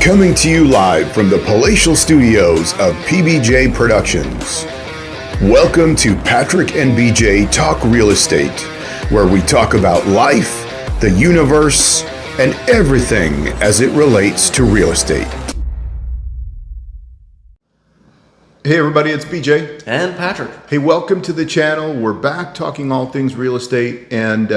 Coming to you live from the palatial studios of PBJ Productions. Welcome to Patrick and BJ Talk Real Estate, where we talk about life, the universe, and everything as it relates to real estate. Hey everybody, it's BJ. And Patrick. Hey, welcome to the channel. We're back talking all things real estate. And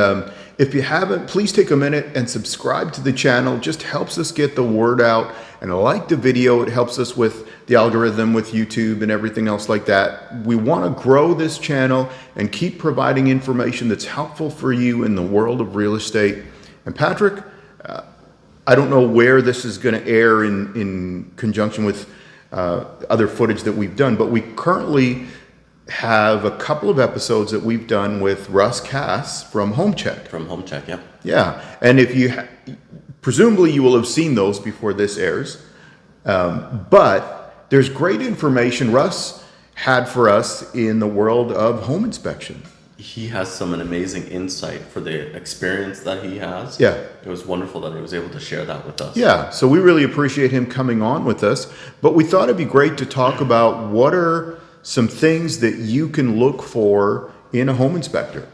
if you haven't, please take a minute and subscribe to the channel. Just helps us get the word out. And like the video, it helps us with the algorithm, with YouTube and everything else like that. We want to grow this channel and keep providing information that's helpful for you in the world of real estate. And Patrick, I don't know where this is going to air in conjunction with other footage that we've done, but we currently have a couple of episodes that we've done with Russ Cass from Home Check. From Home Check, yeah. Yeah, and if you presumably you will have seen those before this airs, but there's great information Russ had for us in the world of home inspection. He has some amazing insight for the experience that he has. Yeah. It was wonderful that he was able to share that with us. Yeah, so we really appreciate him coming on with us, but we thought it'd be great to talk about what are some things that you can look for in a home inspector.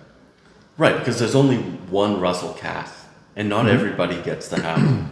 Right, because there's only one Russell Cass, and not everybody gets to have him.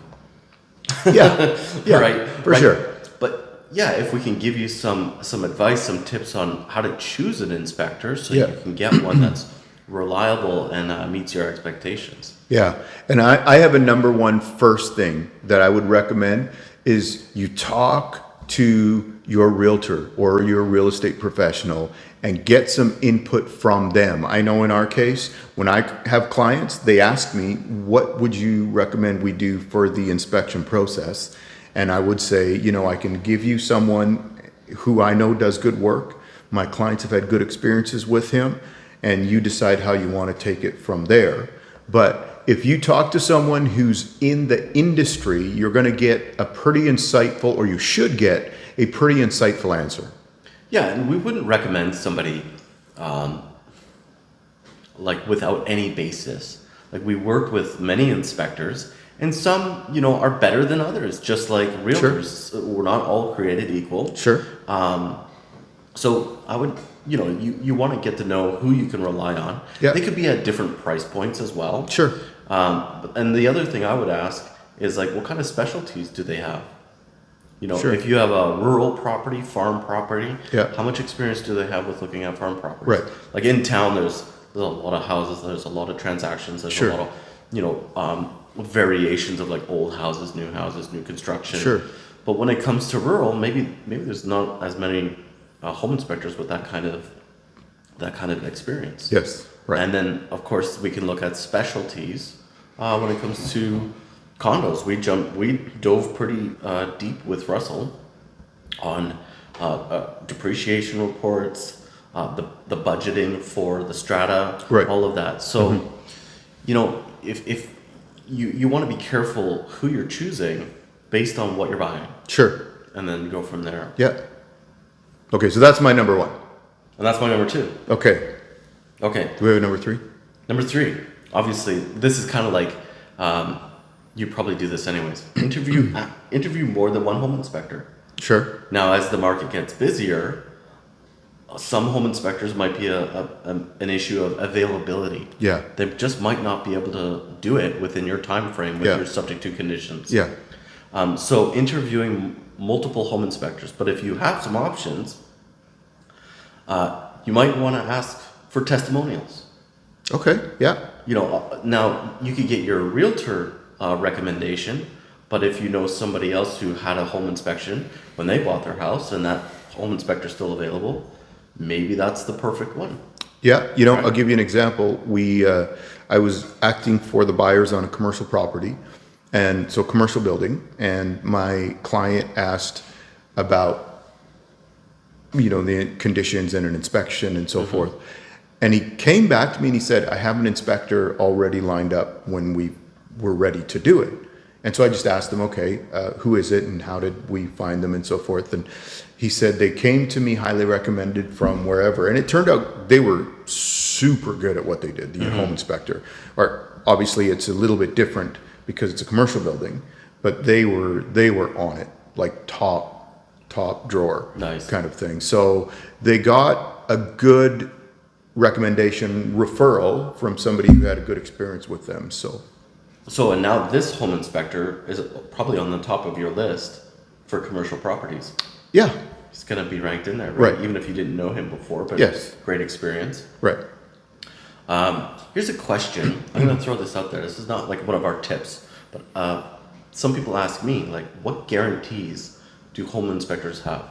Yeah, right, for sure. But yeah, if we can give you some advice, some tips on how to choose an inspector so you can get one that's reliable and meets your expectations. Yeah, and I have a number one first thing that I would recommend is you talk to your realtor or your real estate professional and get some input from them. I know in our case, when I have clients, they ask me, what would you recommend we do for the inspection process? And I would say, you know, I can give you someone who I know does good work. My clients have had good experiences with him, and you decide how you want to take it from there. But if you talk to someone who's in the industry, you're going to get a pretty insightful, or you should get a pretty insightful answer. Yeah, and we wouldn't recommend somebody like without any basis. Like, we work with many inspectors, and some, you know, are better than others, just like realtors. Sure. We're not all created equal. Sure. So I would, you know, you want to get to know who you can rely on. Yeah. They could be at different price points as well. Sure. And the other thing I would ask is, like, what kind of specialties do they have? You know, Sure. if you have a rural property, farm property, Yeah. how much experience do they have with looking at farm properties? Right. Like, in town, there's a lot of houses, there's a lot of transactions, there's Sure. a lot of, you know, variations of like old houses, new construction. Sure. But when it comes to rural, maybe there's not as many home inspectors with that kind of experience. Yes. Right. And then, of course, we can look at specialties when it comes to condos. We dove pretty deep with Russell on depreciation reports, the budgeting for the strata, Right. all of that. So, you know, if you want to be careful who you're choosing based on what you're buying. Sure. And then go from there. Yeah. Okay, so that's my number one. And that's my number two. Okay. Okay. Do we have a number three? Number three. Obviously, this is kind of like, you probably do this anyways. Interview more than one home inspector. Sure. Now, as the market gets busier, some home inspectors might be an issue of availability. Yeah. They just might not be able to do it within your time frame with your subject to conditions. Yeah. So interviewing multiple home inspectors, but if you have some options, you might want to ask for testimonials. Okay. Yeah. You know, now you could get your realtor recommendation, but if you know somebody else who had a home inspection when they bought their house and that home inspector is still available, maybe that's the perfect one. Yeah. You know, I'll give you an example. I was acting for the buyers on a commercial property, and so commercial building, and my client asked about, you know, the conditions and an inspection and so forth. And he came back to me and he said, I have an inspector already lined up when we were ready to do it. And so I just asked him, okay, who is it and how did we find them and so forth. And he said they came to me highly recommended from wherever. And it turned out they were super good at what they did, the home inspector. Or obviously it's a little bit different because it's a commercial building, but they were on it, like top drawer Nice. kind of thing. So they got a good recommendation referral from somebody who had a good experience with them. So And now this home inspector is probably on the top of your list for commercial properties. yeah, He's going to be ranked in there, right? Right. Even if you didn't know him before, but Yes. great experience. right. Here's a question. I'm going to throw this out there. This is not like one of our tips, but some people ask me, like, what guarantees do home inspectors have?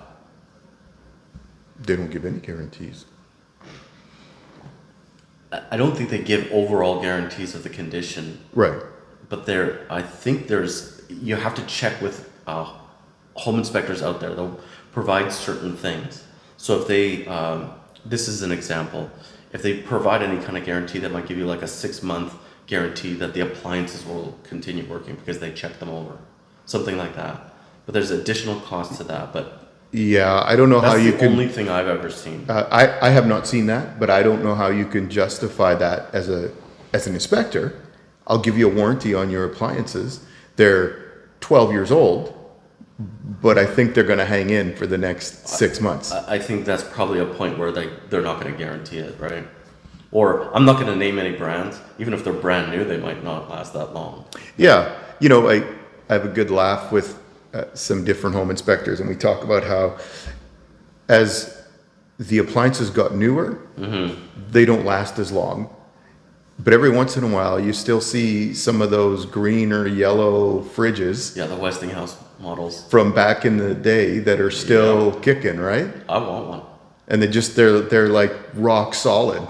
They don't give any guarantees. I don't think they give overall guarantees of the condition, Right. but I think you have to check with home inspectors out there. They'll provide certain things. So if they, this is an example, if they provide any kind of guarantee that might give you like a 6-month guarantee that the appliances will continue working because they check them over, something like that. But there's additional cost to that. But Yeah, I don't know how that's you the can. only thing I've ever seen. I have not seen that, but I don't know how you can justify that as an inspector. I'll give you a warranty on your appliances. They're 12 years old, but I think they're going to hang in for the next 6 months. I think that's probably a point where they're not going to guarantee it, right? Or I'm not going to name any brands. Even if they're brand new, they might not last that long. Yeah, I have a good laugh with some different home inspectors, and we talk about how as the appliances got newer, they don't last as long. But every once in a while, you still see some of those green or yellow fridges Yeah, the Westinghouse models. from back in the day that are still kicking, right? I want one. And they're like rock solid.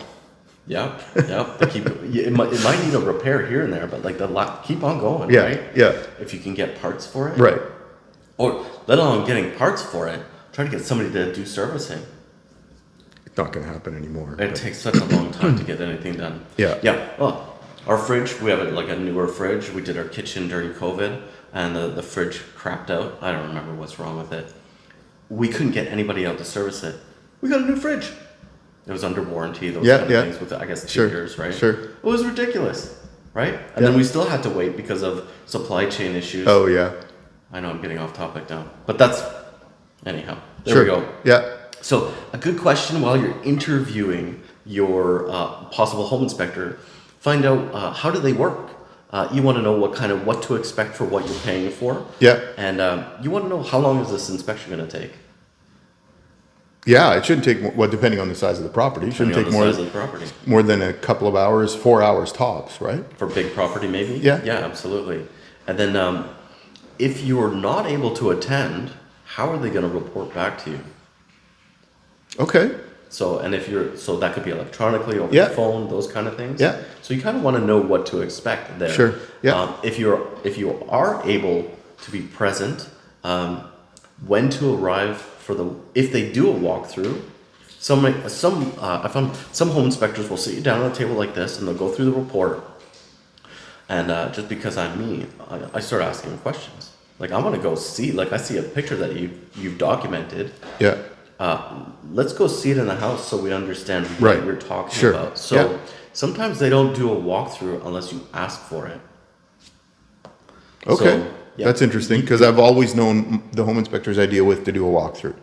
Yep. They keep it might need a repair here and there, but like keep on going, Yeah, right? yeah, If you can get parts for it, right. Or let alone getting parts for it, try to get somebody to do servicing. It's not going to happen anymore. It takes such a long time to get anything done. Yeah. Yeah. Well, our fridge, we have like a newer fridge. We did our kitchen during COVID, and the fridge crapped out. I don't remember what's wrong with it. We couldn't get anybody out to service it. We got a new fridge. It was under warranty. Those kind of things with, I guess, 2 years, right? Sure. It was ridiculous, right? And then we still had to wait because of supply chain issues. Oh, yeah. I know I'm getting off topic now, but that's anyhow. There Sure. we go. Yeah. So a good question while you're interviewing your possible home inspector, find out how do they work. You want to know what to expect for what you're paying for. Yeah. And you want to know how long is this inspection going to take. Yeah, it shouldn't take, well, depending on the size of the property, it shouldn't take Depending on the size of the property. more than a couple of hours, 4 hours tops, right? For big property, maybe? Yeah. Yeah, absolutely. And then if you're not able to attend, how are they going to report back to you? Okay. So that could be electronically over Yeah. the phone, those kind of things. Yeah. So you kind of want to know what to expect there. Sure. Yeah. If you are able to be present, when to arrive if they do a walkthrough. I found some home inspectors will sit you down at a table like this and they'll go through the report. And just because I'm me, I start asking questions. Like I want to go see. Like I see a picture that you've documented. Yeah. Let's go see it in the house so we understand Right. what you're talking Sure. about. So Yeah. sometimes they don't do a walkthrough unless you ask for it. Okay. So, yeah. That's interesting because I've always known the home inspectors I deal with to do a walkthrough.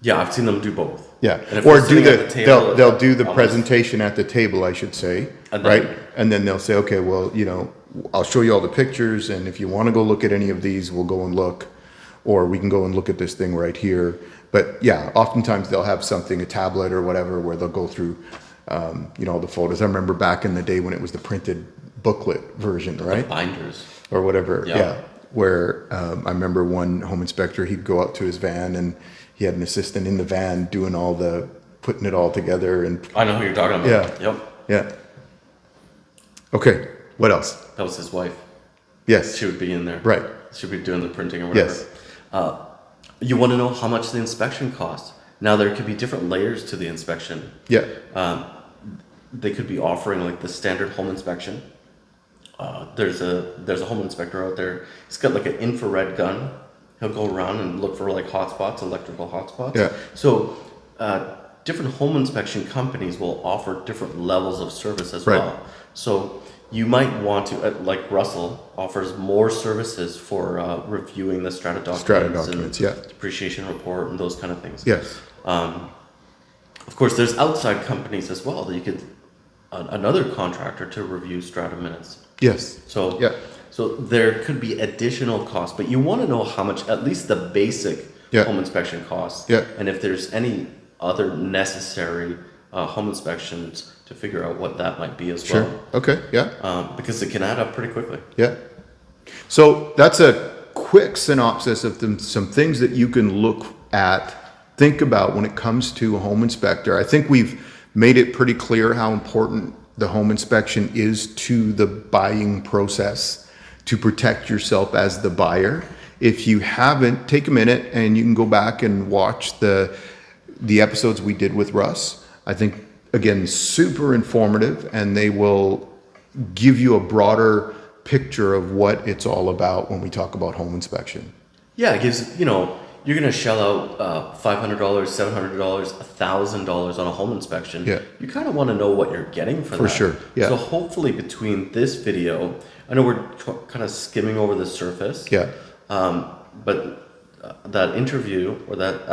Yeah, I've seen them do both. Yeah. And if Or they're do sitting at the table, they'll do the almost- presentation at the table, I should say, And then- right? And then they'll say, okay, well, I'll show you all the pictures, and if you want to go look at any of these, we'll go and look, or we can go and look at this thing right here. But yeah, oftentimes they'll have something, a tablet or whatever, where they'll go through, the photos. I remember back in the day when it was the printed booklet version, right? Binders. Or whatever. Yeah. Yeah. Where I remember one home inspector, he'd go out to his van and he had an assistant in the van doing putting it all together. And I know who you're talking about. Yeah. Yep. yeah. Okay. What else? That was his wife. Yes. She would be in there. Right. She would be doing the printing or whatever. Yes. You want to know how much the inspection costs. Now there could be different layers to the inspection. Yeah. They could be offering like the standard home inspection. There's a home inspector out there. He's got like an infrared gun. He'll go around and look for like hotspots, electrical hotspots. Yeah. So different home inspection companies will offer different levels of service as Right. well. So you might want to, like Russell offers more services for reviewing the strata documents, yeah. depreciation report and those kind of things. Yes. Of course, there's outside companies as well that you could, another contractor to review strata minutes. Yes. So, Yeah. so there could be additional costs, but you want to know how much, at least the basic Yeah. home inspection costs, Yeah. and if there's any other necessary home inspections to figure out what that might be as Sure. well. Okay. Yeah. Because it can add up pretty quickly. Yeah. So that's a quick synopsis of some things that you can look at, think about when it comes to a home inspector. I think we've made it pretty clear how important the home inspection is to the buying process to protect yourself as the buyer. If you haven't, take a minute and you can go back and watch the episodes we did with Russ. I think, again, super informative, and they will give you a broader picture of what it's all about when we talk about home inspection. Yeah, it gives, you're going to shell out $500, $700, $1,000 on a home inspection. Yeah. You kind of want to know what you're getting for that. For sure, yeah. So hopefully between this video, I know we're kind of skimming over the surface. Yeah. But that interview or that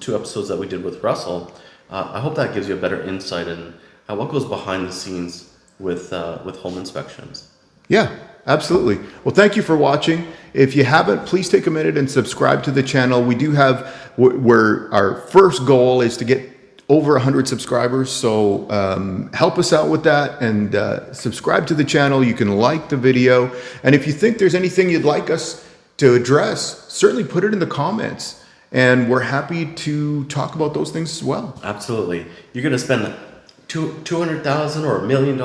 two episodes that we did with Russell, I hope that gives you a better insight in what goes behind the scenes with home inspections. Yeah, absolutely. Well, thank you for watching. If you haven't, please take a minute and subscribe to the channel. We do have, where our first goal is to get over 100 subscribers. So help us out with that and subscribe to the channel. You can like the video. And if you think there's anything you'd like us to address, certainly put it in the comments. And we're happy to talk about those things as well. Absolutely. You're going to spend $200,000 or $1 million.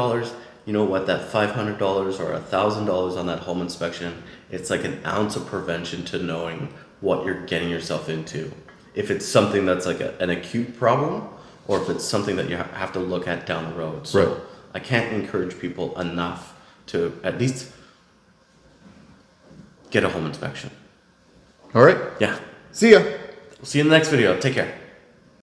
You know what, that $500 or $1,000 on that home inspection, it's like an ounce of prevention to knowing what you're getting yourself into. If it's something that's like an acute problem, or if it's something that you have to look at down the road. So Right. I can't encourage people enough to at least get a home inspection. All right. Yeah. See ya. See you in the next video. Take care.